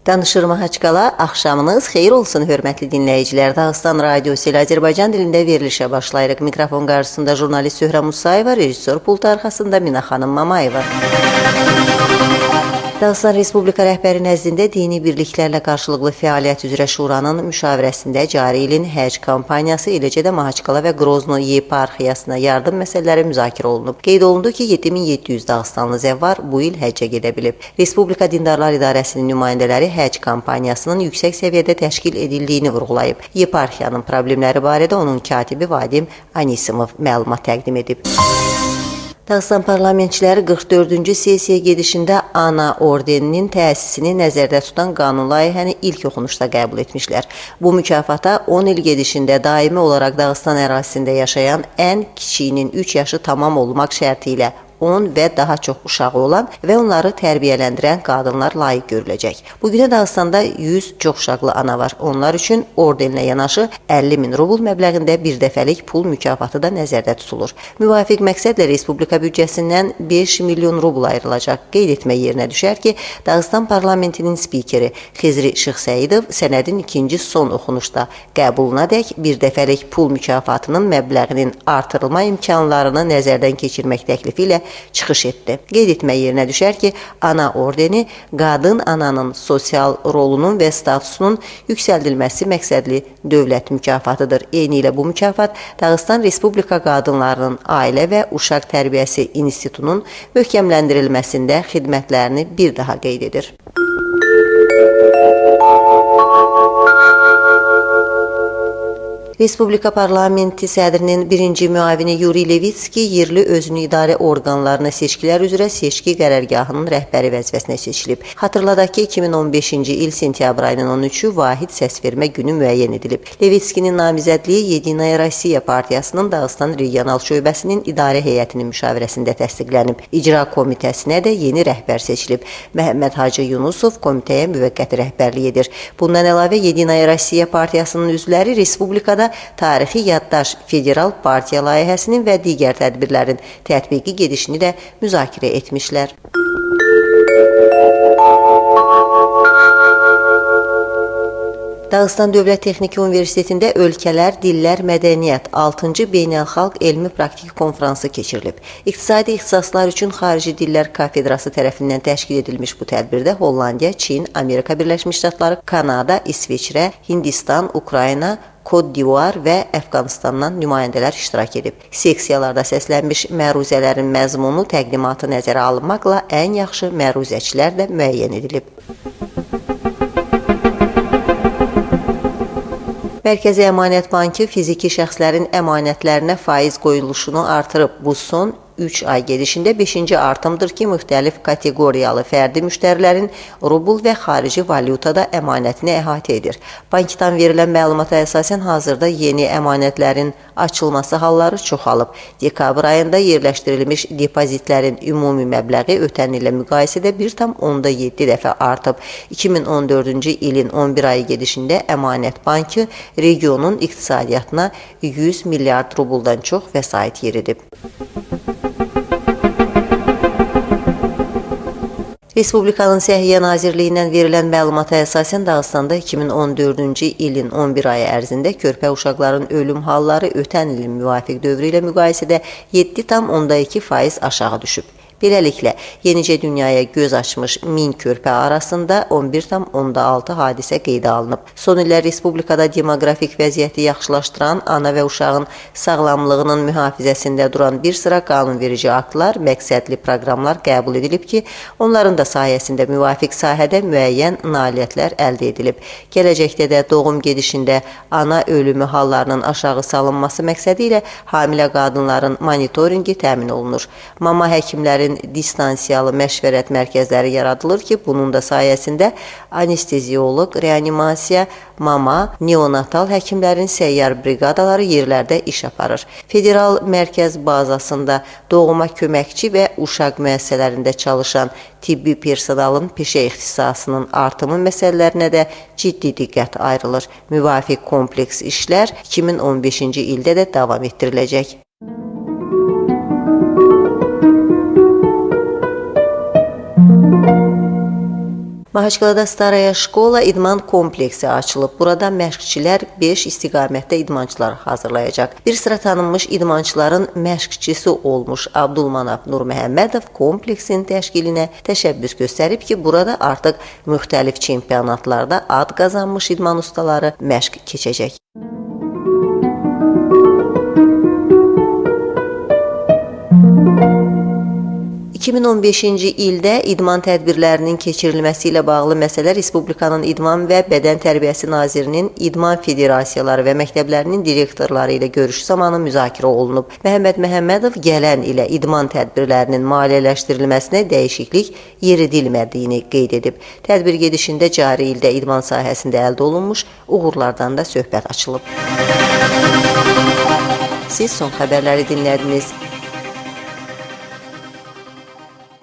Danışır Mahaçqala, axşamınız xeyir olsun, hörmətli dinləyicilər. Dağıstan Radiosu ilə Azərbaycan dilində verilişə başlayırıq. Mikrofon qarşısında jurnalist Söhrə Musayeva, rejissor pult arxasında Mina xanım Mamayeva. Dağıstan Respublika rəhbəri nəzdində dini birliklərlə qarşılıqlı fəaliyyət üzrə şuranın müşavirəsində cari ilin həcc kampaniyası, eləcə də Mahaçqala və Qrozno yeparxiyasına yardım məsələləri müzakirə olunub. Qeyd olundu ki, 7700 Dağıstanlı zəvvar bu il həccə gedə bilib. Respublika Dindarlar İdarəsinin nümayəndələri həcc kampaniyasının yüksək səviyyədə təşkil edildiyini vurğulayıb. Yeparxiyanın problemləri barədə onun katibi Vadim Anisimov məlumat təqdim edib. Dağıstan parlamentçiləri 44-cü sessiyaya gedişində Ana ordeninin təsisini nəzərdə tutan qanun layihəni ilk oxunuşda qəbul etmişlər. Bu mükafata 10 il gedişində daimi olaraq Dağıstan ərazisində yaşayan ən kiçiyinin 3 yaşı tamam olmaq şərti ilə 10 və daha çox uşağı olan və onları tərbiyələndirən qadınlar layiq görüləcək. Bugünə Dağıstanda 100 çox uşaqlı ana var. Onlar üçün ordenlə yanaşı 50.000 rubl məbləğində bir dəfəlik pul mükafatı da nəzərdə tutulur. Müvafiq məqsədlə Respublika büdcəsindən 5 milyon rubl ayrılacaq. Qeyd etmək yerinə düşər ki, Dağıstan parlamentinin spikeri Xizri Şıxsəyidov sənədin ikinci son oxunuşda qəbulunadək bir dəfəlik pul mükafatının məbləğinin artırılma imkanlarını nəzərdən keçirmək təklifi ilə çıxış etdi. Qeyd etmək yerinə düşər ki, Ana ordeni qadın ananın sosial rolunun və statusunun yüksəldilməsi məqsədli dövlət mükafatıdır. Eyni ilə bu mükafat Dağıstan Respublika Qadınlarının Ailə və Uşaq Tərbiyəsi İnstitutunun möhkəmləndirilməsində xidmətlərini bir daha qeyd edir. Respublika Parlamenti sədrinin birinci müavini Yuri Levitski yerli özünü idarə orqanlarına seçkilər üzrə seçki qərargahının rəhbəri vəzifəsinə seçilib. Xatırladaq ki, 2015-ci il sentyabr ayının 13-ü vahid səsvermə günü müəyyən edilib. Levitskinin namizədliyi Yedinaya Rossiya Partiyasının Dağıstan Regional Şöbəsinin idarə heyətinin müşavirəsində təsdiqlənib. İcra komitəsinə də yeni rəhbər seçilib. Məhəmməd Hacı Yunusov komitəyə müvəqqəti rəhbərlik edir. Bundan əlavə Yedinaya Rossiya Partiyasının üzvləri Respublikada tarixi yaddaş federal partiya layihəsinin və digər tədbirlərin tətbiqi gedişini də müzakirə etmişlər. Dağıstan Dövlət Texniki Universitetində Ölkələr, Dillər, Mədəniyyət 6-cı Beynəlxalq Elmi Praktik Konfransı keçirilib. İqtisadi ixtisaslar üçün Xarici Dillər Kafedrası tərəfindən təşkil edilmiş bu tədbirdə Hollandiya, Çin, Amerika Birləşmiş Ştatları, Kanada, İsveçrə, Hindistan, Ukrayna, Kod d'Ivoire və Əfqanistandan nümayəndələr iştirak edib. Seksiyalarda səslənmiş məruzələrin məzmunu təqdimatı nəzərə alınmaqla ən yaxşı məruzəçilər də müəyyən edilib. Mərkəzi Əmanət Bankı fiziki şəxslərin əmanətlərinə faiz qoyuluşunu artırıb. Bu son 3 ay gedişində 5-ci artımdır ki, müxtəlif kateqoriyalı fərdi müştərilərin rubl və xarici valyutada əmanətini əhatə edir. Bankdan verilən məlumata əsasən hazırda yeni əmanətlərin açılması halları çoxalıb. Dekabr ayında yerləşdirilmiş depozitlərin ümumi məbləği ötən ilə müqayisədə 1,7 dəfə artıb. 2014-cü ilin 11 ayı gedişində Əmanət Bankı regionun iqtisadiyyatına 100 milyard rubldan çox vəsait yeridib. Respublikanın Səhiyyə Nazirliyindən verilən məlumata əsasən Dağıstanda 2014-cü ilin 11 ayı ərzində körpə uşaqların ölüm halları ötən ilin müvafiq dövrü ilə müqayisədə 7,2% aşağı düşüb. Beləliklə, yenicə dünyaya göz açmış 1000 körpə arasında 11,6 hadisə qeydə alınıb. Son illər Respublikada demoqrafik vəziyyəti yaxşılaşdıran ana və uşağın sağlamlığının mühafizəsində duran bir sıra qanunverici aktlar, məqsədli proqramlar qəbul edilib ki, onların da sayəsində müvafiq sahədə müəyyən nailiyyətlər əldə edilib. Gələcəkdə də doğum gedişində ana ölümü hallarının aşağı salınması məqsədi ilə hamilə qadınların monitoringi təmin olunur. Mama həkimlərin distansiyalı məşvərət mərkəzləri yaradılır ki, bunun da sayəsində anestezioloq, reanimasiya, mama, neonatal həkimlərin səyyar briqadaları yerlərdə iş aparır. Federal mərkəz bazasında doğuma köməkçi və uşaq müəssisələrində çalışan tibbi personalın peşə ixtisasının artımı məsələlərinə də ciddi diqqət ayrılır. Müvafiq kompleks işlər 2015-ci ildə də davam etdiriləcək. Mahaçqalada Staraya Şkola idman kompleksi açılıb. Burada məşqçilər 5 istiqamətdə idmançılar hazırlayacaq. Bir sıra tanınmış idmançıların məşqçisi olmuş Abdulmanap Nurməhəmmədov kompleksin təşkilinə təşəbbüs göstərib ki, burada artıq müxtəlif çempionatlarda ad qazanmış idman ustaları məşq keçəcək. 2015-ci ildə idman tədbirlərinin keçirilməsi ilə bağlı məsələ Respublikanın İdman və Bədən Tərbiyəsi Nazirinin İdman Federasiyaları və məktəblərinin direktorları ilə görüşü zamanı müzakirə olunub. Məhəmməd Məhəmmədov gələn ilə idman tədbirlərinin maliyyələşdirilməsinə dəyişiklik yeridilmədiyini qeyd edib. Tədbir gedişində cari ildə idman sahəsində əldə olunmuş uğurlardan da söhbət açılıb. Siz son xəbərləri dinlədiniz.